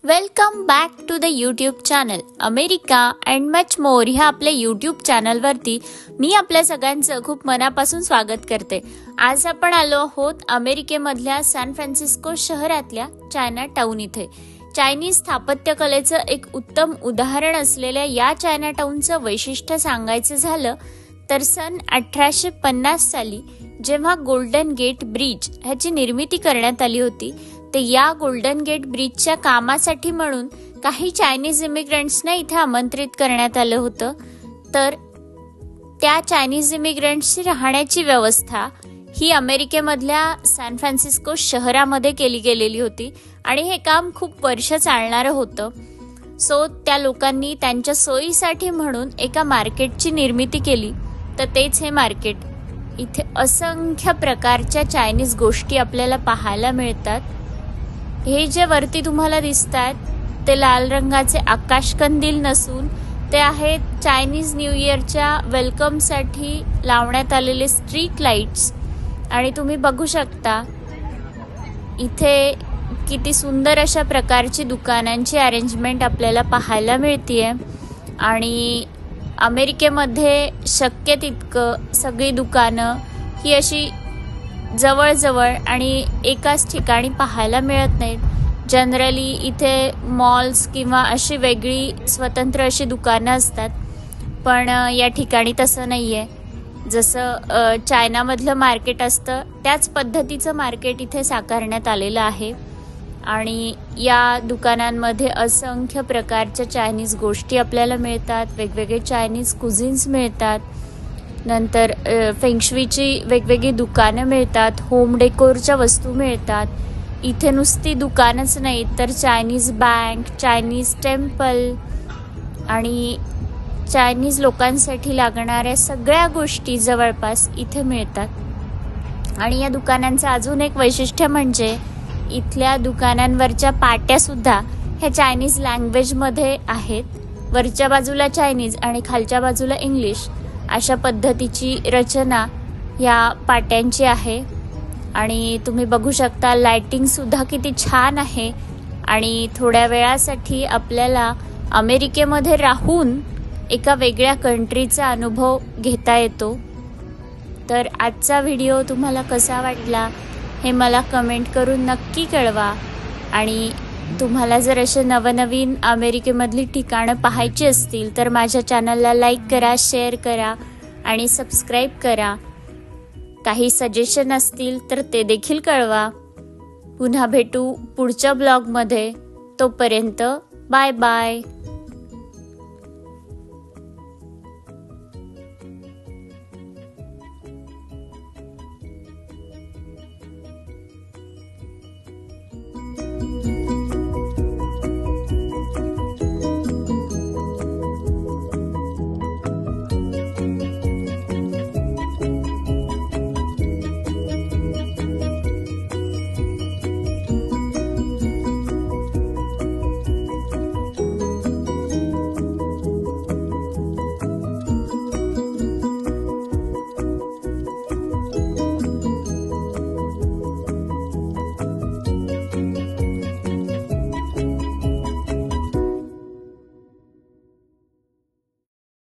Welcome back to the YouTube channel America and much more ह्या आपल्या YouTube चॅनलवरती मी आपल्या सगळ्यांचं खूप मनापासून स्वागत करते. आज आपण आलो आहोत अमेरिकेमधल्या सॅन फ्रान्सिस्को शहरातल्या चायना टाउन इथे. चायनीज स्थापत्यकलेचं एक उत्तम उदाहरण असलेल्या या चायना टाउनचं वैशिष्ट्य सांगायचं झालं तर सन 1850 साली जेव्हा गोल्डन गेट ब्रिज ह्याची निर्मिती करण्यात आली होती ते या गोल्डन गेट ब्रिजच्या कामासाठी म्हणून काही चायनीज इमिग्रंट्सना इथे आमंत्रित करण्यात आलं होतं. तर त्या चायनीज इमिग्रंट्सची राहण्याची व्यवस्था ही अमेरिकेमधल्या सॅन फ्रान्सिस्को शहरामध्ये केली गेलेली होती आणि हे काम खूप वर्ष चालणारं होतं. सो त्या लोकांनी त्यांच्या सोयीसाठी म्हणून एका मार्केटची निर्मिती केली. तर तेच हे मार्केट. इथे असंख्य प्रकारच्या चायनीज गोष्टी आपल्याला पाहायला मिळतात. हे जे वरती तुम्हाला दिसतात ते लाल रंगाचे आकाशकंदील नसून ते आहेत चायनीज न्यू इयरच्या वेलकमसाठी लावण्यात आलेले स्ट्रीट लाईट्स. आणि तुम्ही बघू शकता इथे किती सुंदर अशा प्रकारची दुकानांची अरेंजमेंट आपल्याला पाहायला मिळतीये. आणि अमेरिकेमध्ये शक्य तितकं सगळी दुकानं ही अशी जवळजवळ आणि एकाच ठिकाणी पाहायला मिळत नाहीत. जनरली इथे मॉल्स किंवा अशी वेगळी स्वतंत्र अशी दुकानं असतात, पण या ठिकाणी तसं नाही आहे. जसं चायनामधलं मार्केट असतं त्याच पद्धतीचं मार्केट इथे साकारण्यात आलेलं आहे. आणि या दुकानांमध्ये असंख्य प्रकारच्या चायनीज गोष्टी आपल्याला मिळतात. वेगवेगळे चायनीज कुझिन्स मिळतात. नंतर फेंगशुईची वेगवेगळी दुकानं मिळतात. होम डेकोरच्या वस्तू मिळतात. इथे नुसती दुकानच नाही तर चायनीज बँक, चायनीज टेम्पल आणि चायनीज लोकांसाठी लागणाऱ्या सगळ्या गोष्टी जवळपास इथे मिळतात. आणि या दुकानांचं अजून एक वैशिष्ट्य म्हणजे इथल्या दुकानांवरच्या पाट्यासुद्धा ह्या चायनीज लँग्वेजमध्ये आहेत. वरच्या बाजूला चायनीज आणि खालच्या बाजूला इंग्लिश अशा पद्धतीची रचना या पाट्यांची आहे. आणि तुम्ही बघू शकता लायटिंगसुद्धा किती छान आहे. आणि थोड्या वेळासाठी आपल्याला अमेरिकेमध्ये राहून एका वेगळ्या कंट्रीचा अनुभव घेता येतो. तर आजचा व्हिडिओ तुम्हाला कसा वाटला हे मला कमेंट करून नक्की कळवा. आणि तुम्हाला जर असे नवनवीन अमेरिकेमधली ठिकाणं पाहायची असतील तर माझ्या चॅनलला लाईक करा, शेअर करा आणि सबस्क्राईब करा. काही सजेशन असतील तर ते देखील कळवा. पुन्हा भेटू पुढच्या ब्लॉगमध्ये. तोपर्यंत बाय बाय.